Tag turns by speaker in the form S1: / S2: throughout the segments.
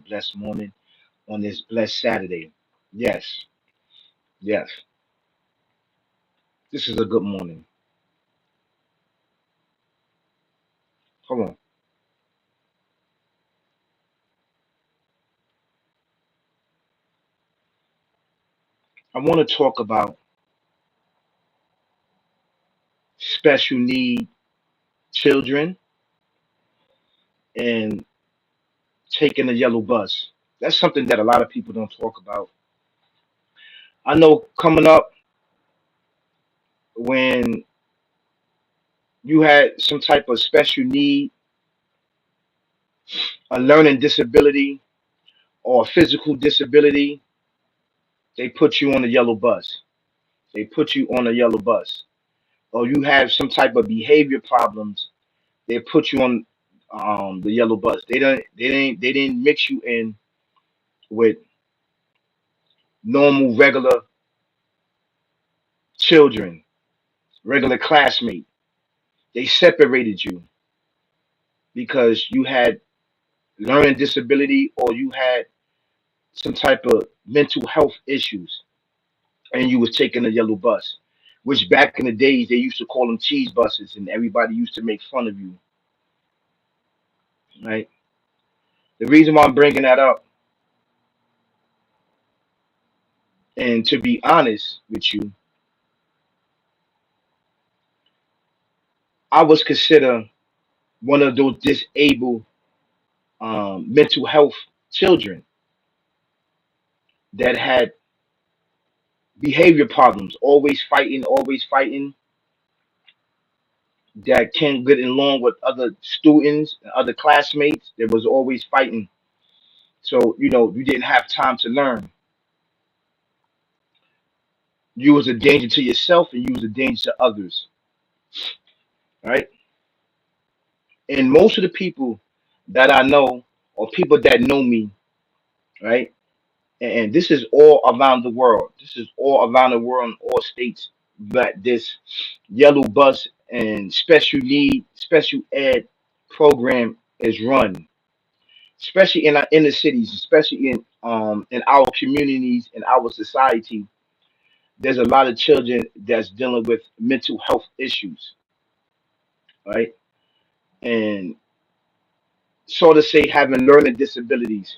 S1: blessed morning on this blessed Saturday. Yes, yes, this is a good morning. Come on. I want to talk about special need children and taking the yellow bus. That's something that a lot of people don't talk about. I know coming up when you had some type of special need, a learning disability, or a physical disability, they put you on the yellow bus. They put you on the yellow bus. Or you have some type of behavior problems, they put you on the yellow bus. They didn't mix you in with normal regular children, regular classmates. They separated you because you had learning disability or you had some type of mental health issues and you was taking a yellow bus, which back in the days they used to call them cheese buses and everybody used to make fun of you, right? The reason why I'm bringing that up, and to be honest with you, I was considered one of those disabled mental health children that had behavior problems, always fighting, that can't get along with other students, other classmates. There was always fighting. So, you didn't have time to learn. You was a danger to yourself and you was a danger to others, right? And most of the people that I know or people that know me, right? And this is all around the world. This is all around the world in all states that this yellow bus and special need, special ed program is run, especially in our inner cities, especially in our communities, in our society. There's a lot of children that's dealing with mental health issues, right? And sort of say having learning disabilities.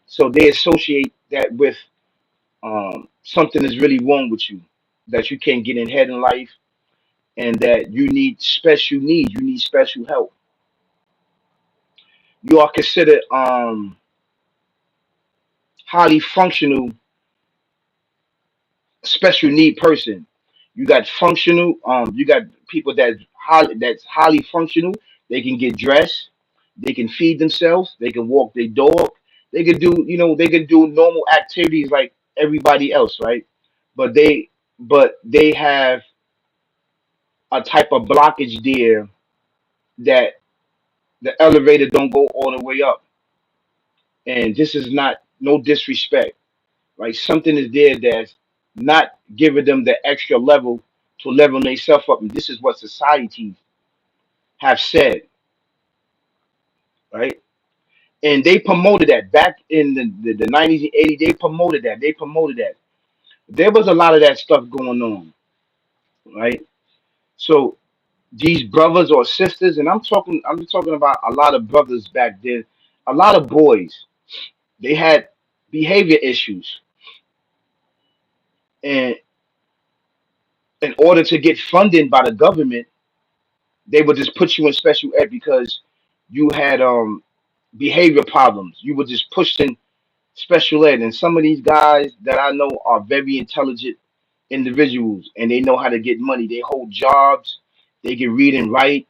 S1: So they associate that with something is really wrong with you, that you can't get ahead in life, and that you need special needs, you need special help. You are considered highly functional special need person. You got functional, you got people that's highly functional. They can get dressed, they can feed themselves, they can walk their dog, they can do normal activities like everybody else, right? But they have a type of blockage there that the elevator don't go all the way up. And this is not no disrespect, right? Something is there that's not giving them the extra level to level themselves up. And this is what society have said, right? And they promoted that back in the 90s and 80s. They promoted that. They promoted that. There was a lot of that stuff going on, right? So these brothers or sisters, and I'm talking about a lot of brothers back then, a lot of boys, they had behavior issues. And in order to get funding by the government, they would just put you in special ed because you had behavior problems. You were just pushed in special ed. And some of these guys that I know are very intelligent individuals and they know how to get money. They hold jobs, they can read and write,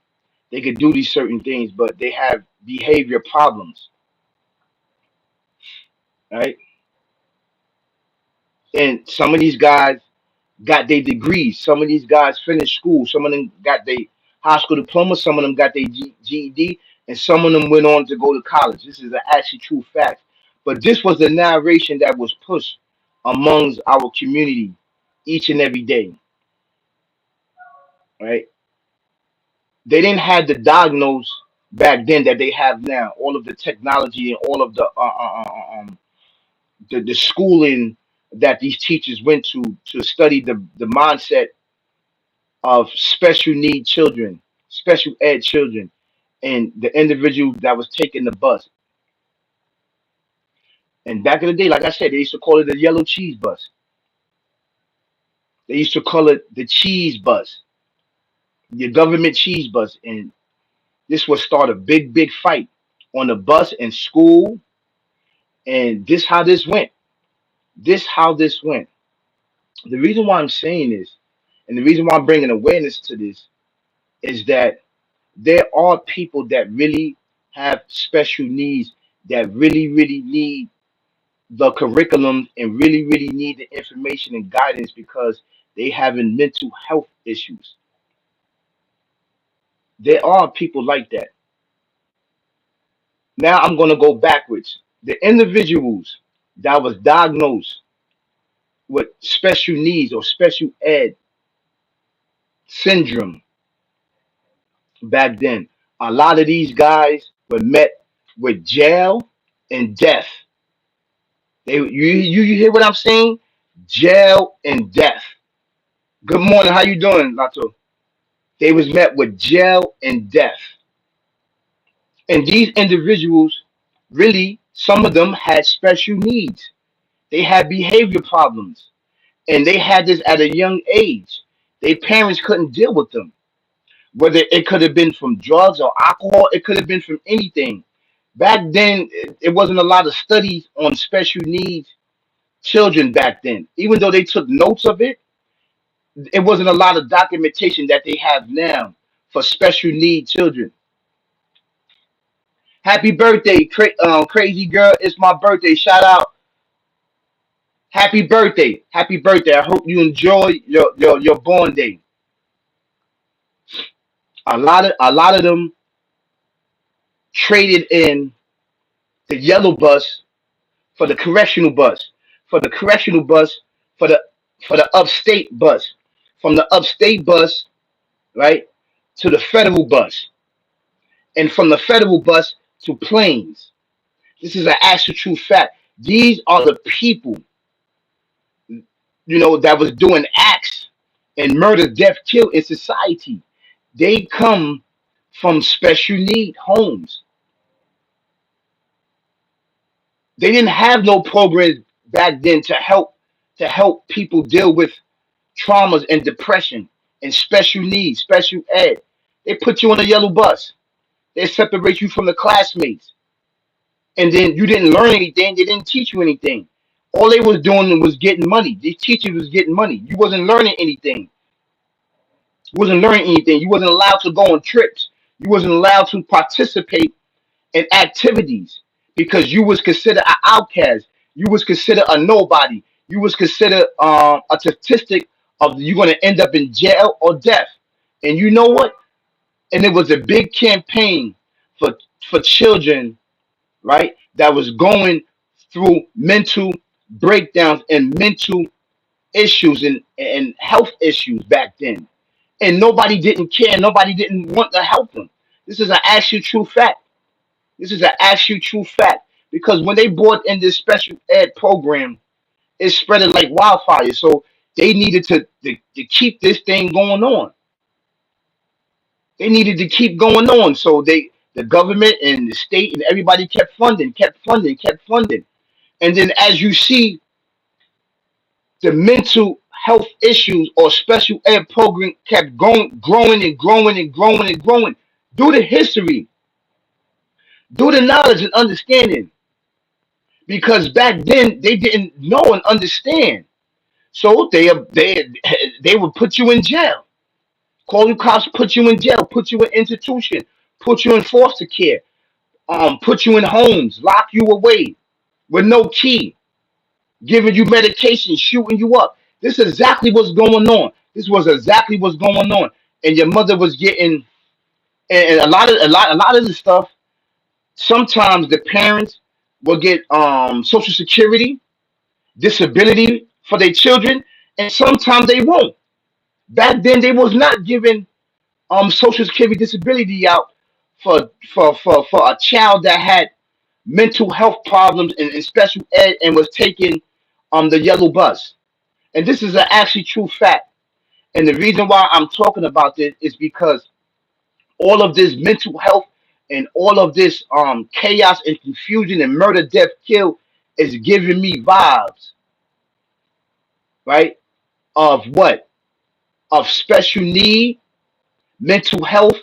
S1: they could do these certain things, but they have behavior problems, right? And some of these guys got their degrees. Some of these guys finished school. Some of them got their high school diploma. Some of them got their GED, and some of them went on to go to college. This is an actually true fact. But this was the narration that was pushed amongst our community each and every day, right? They didn't have the diagnose. back then that they have now. All of the technology and all of the schooling that these teachers went to study the mindset of special need children, special ed children, and the individual that was taking the bus. And back in the day, like I said, they used to call it the yellow cheese bus. They used to call it the cheese bus, your government cheese bus. And this would start a big fight on the bus in school. And this how this went. This how this went. The reason why I'm saying this, and the reason why I'm bringing awareness to this, is that there are people that really have special needs that really need the curriculum and really need the information and guidance because they having mental health issues. There are people like that. Now I'm going to go backwards. The individuals that was diagnosed with special needs or special ed syndrome back then, a lot of these guys were met with jail and death. You hear what I'm saying? Jail and death. Good morning. How you doing, Lato? They was met with jail and death. And these individuals, really, some of them had special needs. They had behavior problems, and they had this at a young age. Their parents couldn't deal with them. Whether it could have been from drugs or alcohol, it could have been from anything. Back then, it wasn't a lot of studies on special needs children back then. Even though they took notes of it, it wasn't a lot of documentation that they have now for special need children. Happy birthday, crazy girl! It's my birthday. Shout out! Happy birthday! Happy birthday! I hope you enjoy your born day. A lot of them traded in the yellow bus for the correctional bus, for the correctional bus, for the for the upstate bus, from the upstate bus, right, to the federal bus, and from the federal bus to planes. This is an actual true fact. These are the people, that was doing acts and murder, death, kill in society. They come from special need homes. They didn't have no programs back then to help people deal with traumas and depression and special needs, special ed. They put you on a yellow bus. They separate you from the classmates. And then you didn't learn anything. They didn't teach you anything. All they was doing was getting money. These teachers was getting money. You wasn't learning anything. You wasn't learning anything. You wasn't allowed to go on trips. You wasn't allowed to participate in activities because you was considered an outcast. You was considered a nobody. You was considered a statistic of you're going to end up in jail or death. And you know what? And it was a big campaign for children, right? That was going through mental breakdowns and mental issues and health issues back then. And nobody didn't care. Nobody didn't want to help them. This is an actual true fact. This is an actual true fact. Because when they brought in this special ed program, it spread it like wildfire. So they needed to keep this thing going on. They needed to keep going on. So the government and the state and everybody kept funding, kept funding, kept funding. And then as you see the mental health issues or special ed program kept going, growing and growing and growing and growing. Due to history, due to knowledge and understanding, because back then they didn't know and understand. So they would put you in jail, call you cops, put you in jail, put you in institution, put you in foster care, put you in homes, lock you away with no key, giving you medication, shooting you up. This is exactly what's going on. This was exactly what's going on, and your mother was getting, and a lot of this stuff. Sometimes the parents will get social security, disability for their children, and sometimes they won't. Back then, they was not giving social security disability out for a child that had mental health problems in special ed and was taking the yellow bus. And this is an actually true fact. And the reason why I'm talking about this is because all of this mental health and all of this chaos and confusion and murder, death, kill is giving me vibes, right? Of what? Of special need, mental health,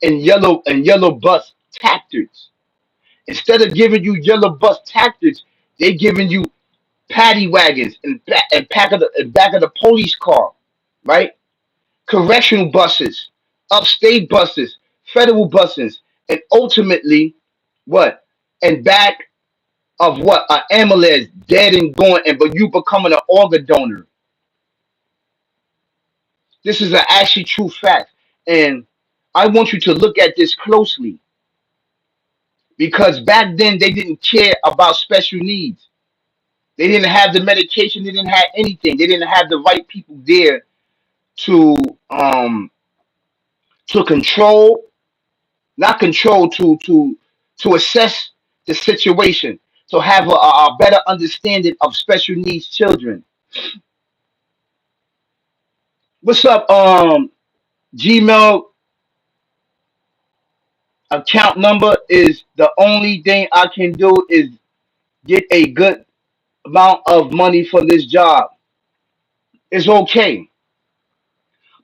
S1: and yellow bus tactics. Instead of giving you yellow bus tactics, they giving you paddy wagons and back of the police car, right? Correctional buses, upstate buses, federal buses, and ultimately what? And back of what? An ambulance dead and gone, and but you becoming an organ donor. This is an actually true fact, and I want you to look at this closely because back then they didn't care about special needs. They didn't have the medication. They didn't have anything. They didn't have the right people there to um to control, not control, to assess the situation, to have a better understanding of special needs children. What's up? Gmail account number is the only thing I can do is get a good amount of money for this job. It's okay,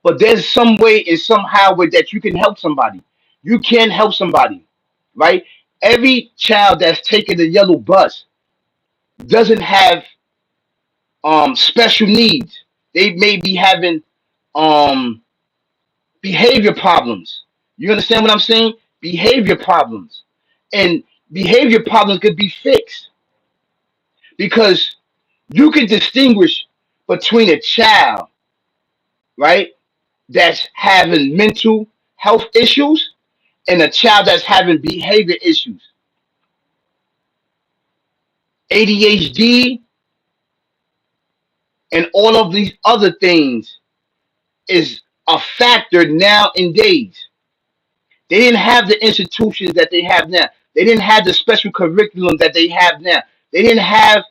S1: but there's some way and somehow with that you can help somebody. You can help somebody, right? Every child that's taking the yellow bus doesn't have special needs. They may be having um behavior problems. You understand what I'm saying? Behavior problems. And behavior problems could be fixed because you can distinguish between a child, right, that's having mental health issues and a child that's having behavior issues. ADHD and all of these other things is a factor nowadays. They didn't have the institutions that they have now. They didn't have the special curriculum that they have now. They didn't have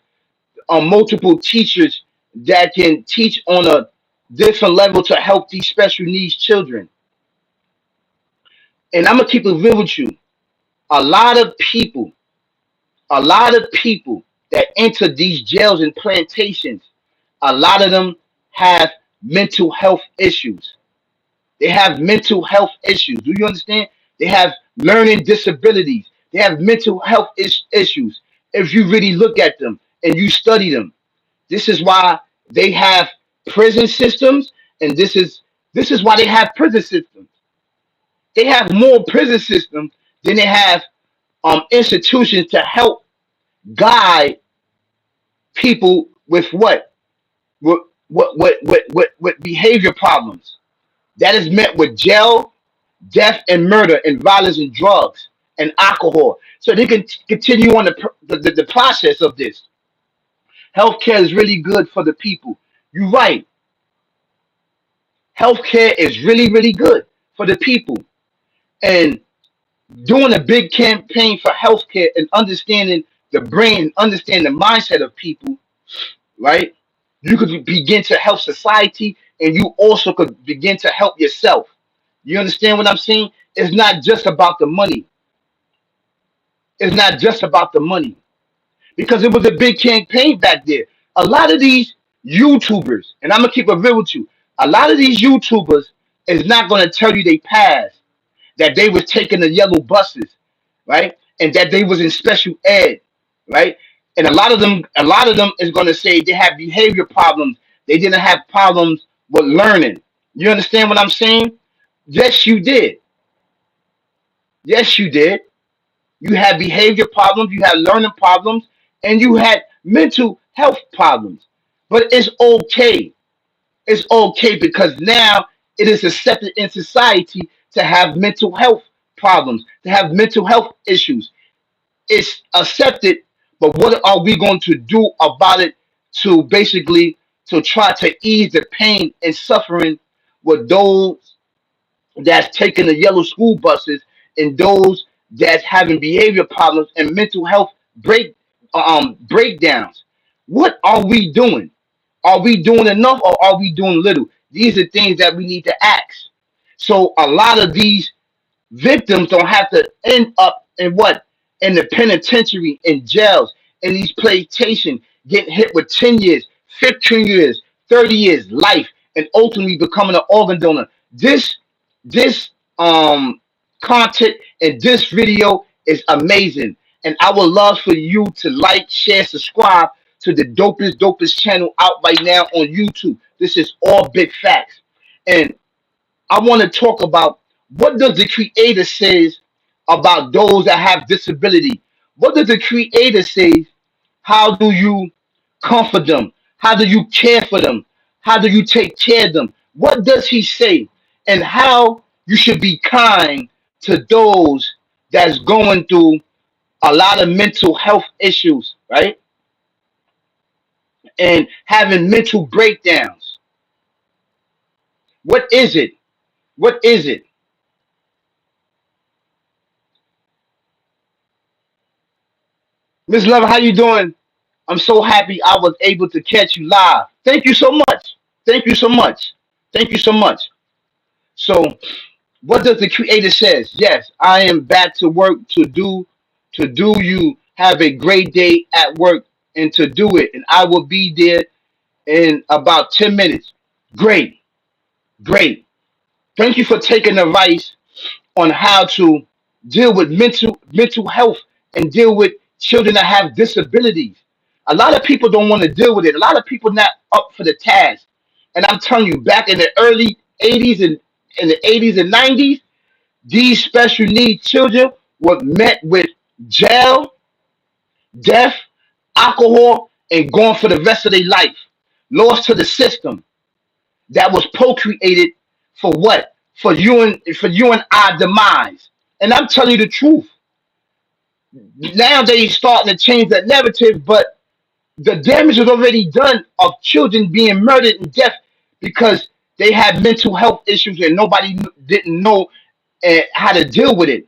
S1: multiple teachers that can teach on a different level to help these special needs children. And I'm gonna keep it real with you. A lot of people, a lot of people that enter these jails and plantations, a lot of them have mental health issues. They have mental health issues. Do you understand? They have learning disabilities. They have mental health issues. If you really look at them and you study them, this is why they have prison systems, and this is why they have prison systems. They have more prison systems than they have institutions to help guide people with with with behavior problems. That is met with jail, death, and murder, and violence and drugs and alcohol. So they can continue on the process of this. Healthcare is really good for the people. You're right. Healthcare is really, really good for the people. And doing a big campaign for healthcare and understanding the brain, understanding the mindset of people, right? You could begin to help society and you also could begin to help yourself. You understand what I'm saying? It's not just about the money. It's not just about the money because it was a big campaign back there. A lot of these YouTubers, and I'm gonna keep it real with you, a lot of these YouTubers is not gonna tell you they passed, that they was taking the yellow buses, right? And that they was in special ed, right? And a lot of them is gonna say they have behavior problems. They didn't have problems with learning. You understand what I'm saying? Yes, you did. Yes, you did. You had behavior problems, you had learning problems, and you had mental health problems. But it's okay. It's okay because now it is accepted in society to have mental health problems, to have mental health issues. It's accepted, but what are we going to do about it to basically to try to ease the pain and suffering with those that's taking the yellow school buses and those that's having behavior problems and mental health breakdowns. What are we doing? Are we doing enough or are we doing little? These are things that we need to ask. So a lot of these victims don't have to end up in what? In the penitentiary, in jails, in these plantations, getting hit with 10 years, 15 years, 30 years, life, and ultimately becoming an organ donor. This content and this video is amazing. And I would love for you to like, share, subscribe to the dopest channel out right now on YouTube. This is all big facts. And I want to talk about what does the creator says about those that have disability. What does the creator say? How do you comfort them? How do you care for them? How do you take care of them? What does he say? And how you should be kind to those that's going through a lot of mental health issues, right? And having mental breakdowns. What is it? What is it? Miss Love, how you doing? I'm so happy I was able to catch you live. Thank you so much. Thank you so much. Thank you so much. So, what does the creator says? Yes, I am back to work to do you have a great day at work and to do it. And I will be there in about 10 minutes. Great. Great. Thank you for taking advice on how to deal with mental health and deal with children that have disabilities. A lot of people don't want to deal with it. A lot of people not up for the task. And I'm telling you, back in the early 80s and in the 80s and 90s, these special needs children were met with jail, death, alcohol, and gone for the rest of their life. Lost to the system that was procreated for what? For you and our demise. And I'm telling you the truth. Now they starting to change that narrative, but the damage was already done of children being murdered and death because they had mental health issues and nobody didn't know how to deal with it,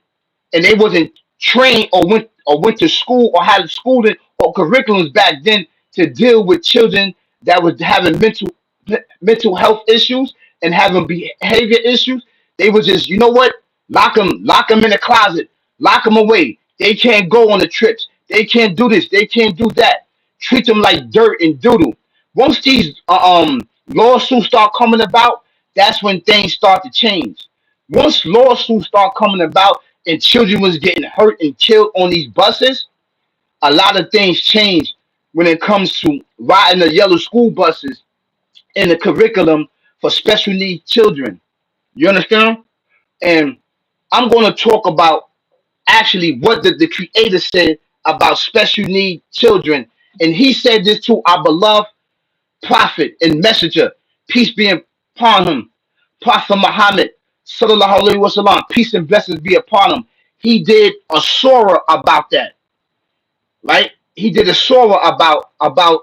S1: and they wasn't trained or went to school or had schooling or curriculums back then to deal with children that was having mental health issues and having behavior issues. They was just, you know what, lock them in a closet, lock them away. They can't go on the trips. They can't do this. They can't do that. Treat them like dirt and doodle. Once these lawsuits start coming about, that's when things start to change. Once lawsuits start coming about and children was getting hurt and killed on these buses, a lot of things change when it comes to riding the yellow school buses in the curriculum for special needs children. You understand? And I'm going to talk about actually what the creator said about special need children. And he said this to our beloved prophet and messenger, peace be upon him, Prophet Muhammad, sallallahu alaihi wasallam, peace and blessings be upon him. He did a surah about that, right? He did a surah about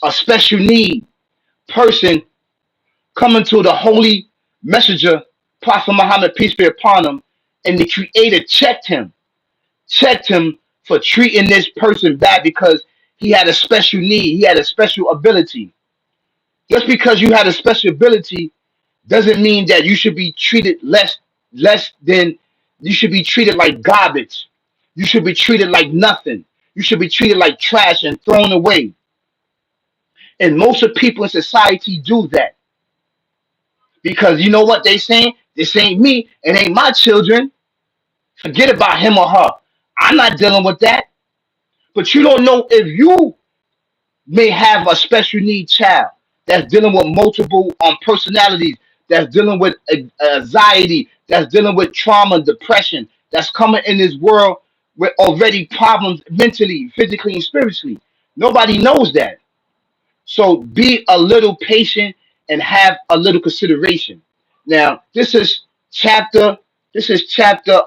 S1: a special need person coming to the holy messenger, Prophet Muhammad, peace be upon him, and the creator checked him for treating this person bad because he had a special need, he had a special ability. Just because you had a special ability doesn't mean that you should be treated less than you should be treated like garbage. You should be treated like nothing. You should be treated like trash and thrown away. And most of people in society do that because you know what they saying? This ain't me. It ain't my children. Forget about him or her. I'm not dealing with that. But you don't know if you may have a special need child that's dealing with multiple personalities, that's dealing with anxiety, that's dealing with trauma, depression, that's coming in this world with already problems mentally, physically, and spiritually. Nobody knows that. So be a little patient and have a little consideration. Now, chapter, this is chapter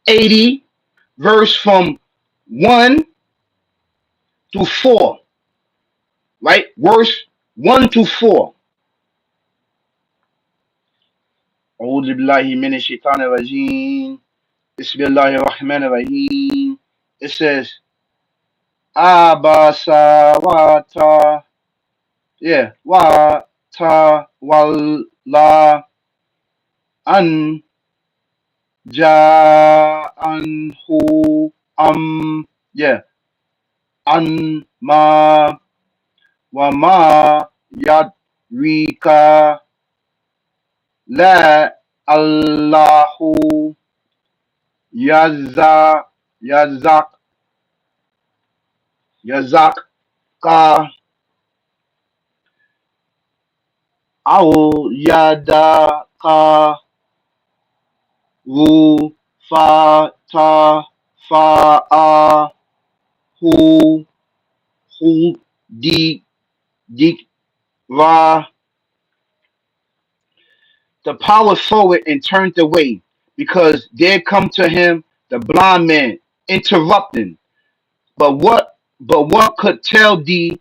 S1: 80, verse from 1 through 4, right? Verse 1 through 4. أعوذ بالله من الشيطان الرجيم. بسم الله الرحمن الرحيم. It says, Abasa wata, yeah, wata walla an anhu yeah, an ma yadrika la allahu yaza yazak yazaka au yadaka ru fa ta fa a hu hu di dik ra. The power saw it and turned away, because there come to him the blind man, interrupting. But what could tell thee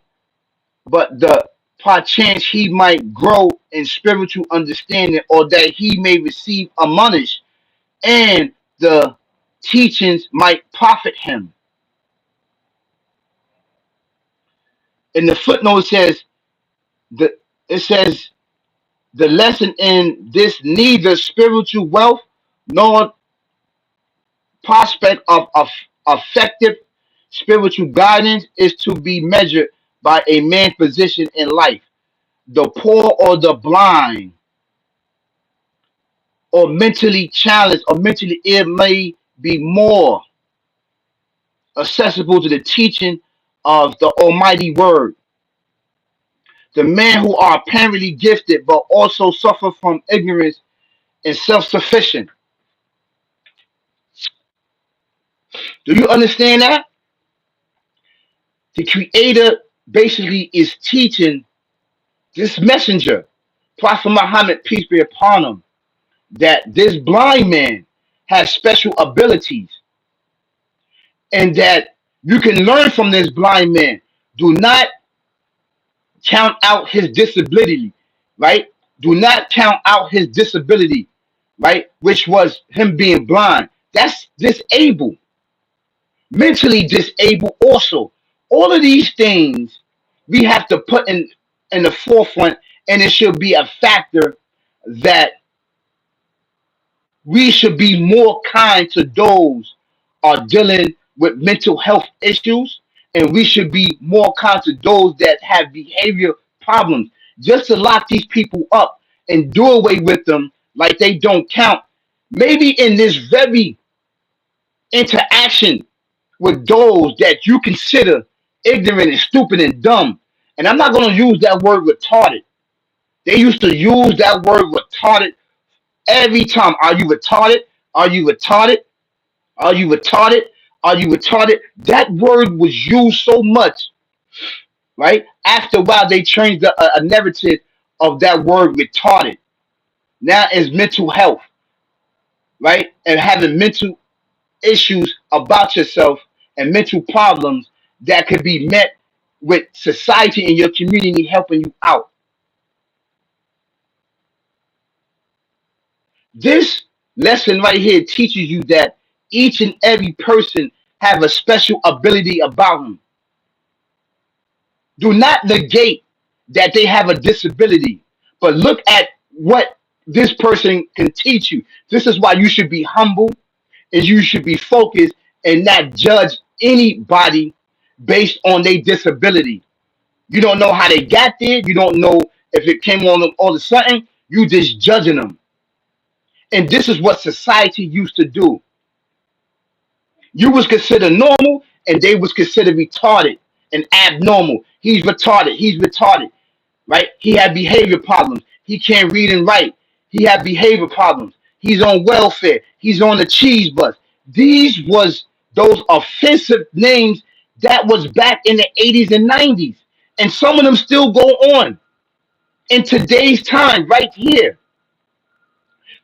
S1: but the perchance he might grow in spiritual understanding, or that he may receive admonish, and the teachings might profit him. In the footnote the it says the lesson in this: neither spiritual wealth nor prospect of effective spiritual guidance is to be measured by a man's position in life. The poor or the blind or mentally challenged or mentally ill may be more accessible to the teaching of the Almighty Word. The men who are apparently gifted but also suffer from ignorance and self-sufficient. Do you understand that? The Creator basically is teaching this messenger, Prophet Muhammad, peace be upon him, that this blind man has special abilities, and that you can learn from this blind man. Do not count out his disability, right? Do not count out his disability, right? Which was him being blind. That's disabled, mentally disabled also. All of these things we have to put in the forefront, and it should be a factor that we should be more kind to those are dealing with mental health issues, and we should be more kind to those that have behavior problems. Just to lock these people up and do away with them like they don't count, maybe in this very interaction with those that you consider ignorant and stupid and dumb. And I'm not going to use that word retarded. They used to use that word retarded every time. Are you retarded? Are you retarded? Are you retarded? Are you retarded? That word was used so much, right? After a while, they changed a narrative of that word retarded. Now it's mental health, right? And having mental issues about yourself and mental problems that could be met with society and your community helping you out. This lesson right here teaches you that each and every person have a special ability about them. Do not negate that they have a disability, but look at what this person can teach you. This is why you should be humble, and you should be focused and not judge anybody based on their disability. You don't know how they got there. You don't know if it came on them all of a sudden. You just judging them. And this is what society used to do. You was considered normal, and they was considered retarded and abnormal. He's retarded. He's retarded, right? He had behavior problems. He can't read and write. He had behavior problems. He's on welfare. He's on the cheese bus. These was those offensive names that was back in the 80s and 90s. And some of them still go on in today's time right here.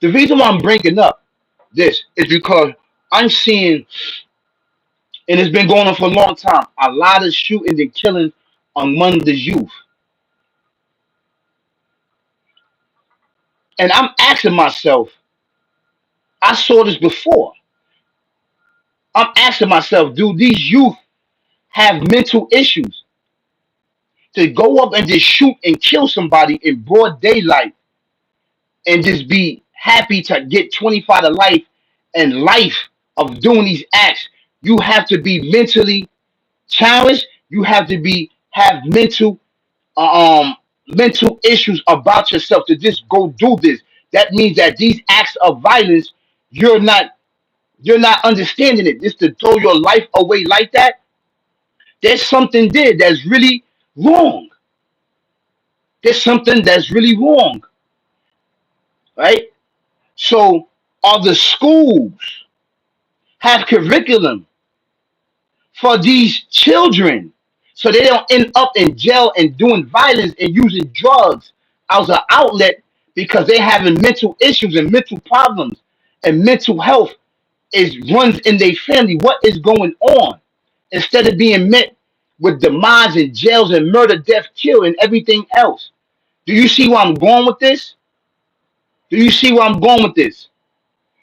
S1: The reason why I'm bringing up this is because I'm seeing, and it's been going on for a long time, a lot of shooting and killing among the youth. And I'm asking myself, I saw this before. I'm asking myself, do these youth have mental issues to go up and just shoot and kill somebody in broad daylight and just be happy to get 25 to life and life of doing these acts? You have to be mentally challenged. You have to be have um mental issues about yourself to just go do this. That means that these acts of violence, you're not you're not understanding it. Just to throw your life away like that, there's something there that's really wrong. There's something that's really wrong, right? So, are the schools have curriculum for these children so they don't end up in jail and doing violence and using drugs as an outlet because they having mental issues and mental problems and mental health is runs in their family? What is going on? Instead of being met with demise and jails and murder, death, kill, and everything else. Do you see where I'm going with this? Do you see where I'm going with this?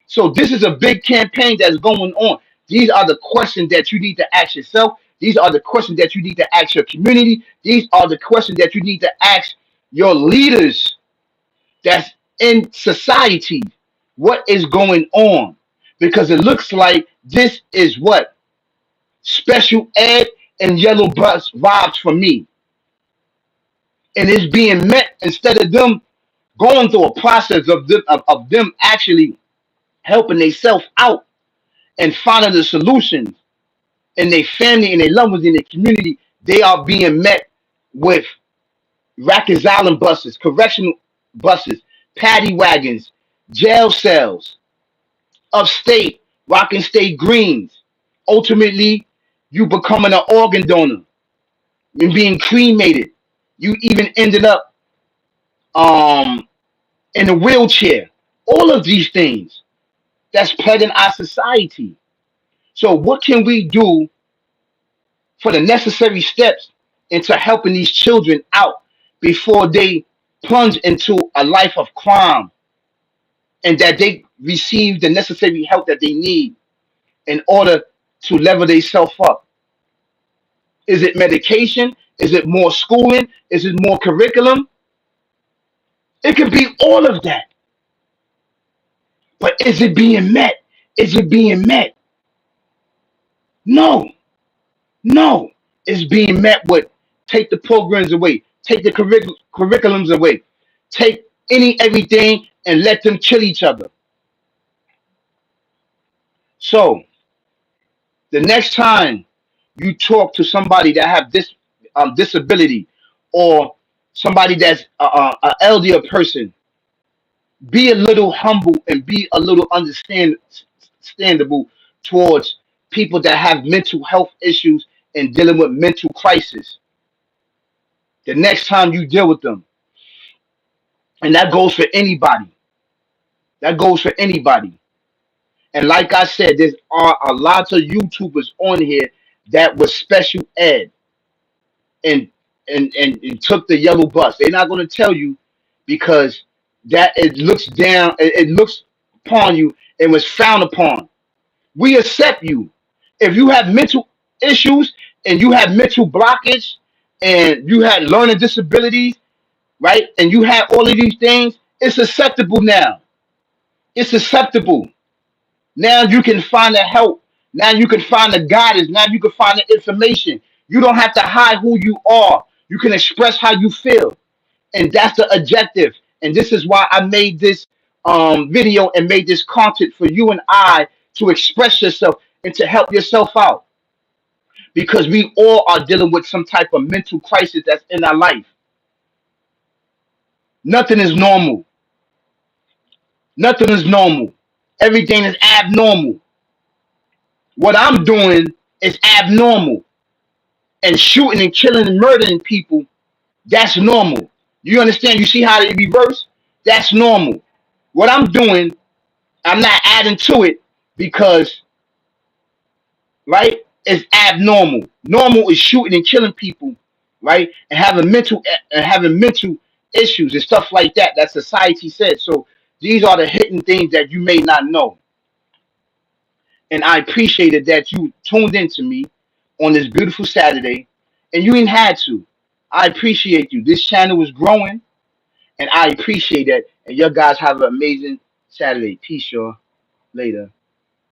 S1: So this is a big campaign that's going on. These are the questions that you need to ask yourself. These are the questions that you need to ask your community. These are the questions that you need to ask your leaders that's in society. What is going on? Because it looks like this is what special ed and yellow bus vibes for me. And it's being met instead of them going through a process of them actually helping themselves out and finding the solutions in their family and their loved ones in their community. They are being met with Rikers Island buses, correctional buses, paddy wagons, jail cells, upstate, Rockin' State Greens. Ultimately, you becoming an organ donor and being cremated. You even ended up um, in a wheelchair. All of these things that's plaguing our society. So, what can we do for the necessary steps into helping these children out before they plunge into a life of crime and that they receive the necessary help that they need in order to level themselves up? Is it medication? Is it more schooling? Is it more curriculum? It could be all of that. But is it being met? Is it being met? No, no. It's being met with take the programs away, take the curriculums away, take everything and let them kill each other. So the next time you talk to somebody that have this disability or somebody that's a elderly person, be a little humble and be a little understandable towards people that have mental health issues and dealing with mental crisis. The next time you deal with them, and that goes for anybody. That goes for anybody. And like I said, there are a lot of YouTubers on here that was special ed and and took the yellow bus. They're not going to tell you because that it looks down, it looks upon you and was frowned upon. We accept you. If you have mental issues and you have mental blockage and you had learning disabilities, right? And you have all of these things, it's acceptable now. It's acceptable. Now you can find the help. Now you can find the guidance. Now you can find the information. You don't have to hide who you are. You can express how you feel. And that's the objective. And this is why I made this video and made this content for you and I to express yourself and to help yourself out. Because we all are dealing with some type of mental crisis that's in our life. Nothing is normal. Nothing is normal. Everything is abnormal. What I'm doing is abnormal. And shooting and killing and murdering people, that's normal. You understand? You see how it reverse? That's normal. What I'm doing, I'm not adding to it because, right, it's abnormal. Normal is shooting and killing people, right? And having mental issues and stuff like that that society said. So these are the hidden things that you may not know. And I appreciated that you tuned into me on this beautiful Saturday, and you ain't had to. I appreciate you. This channel is growing, and I appreciate that. And you guys have an amazing Saturday. Peace, y'all. Later.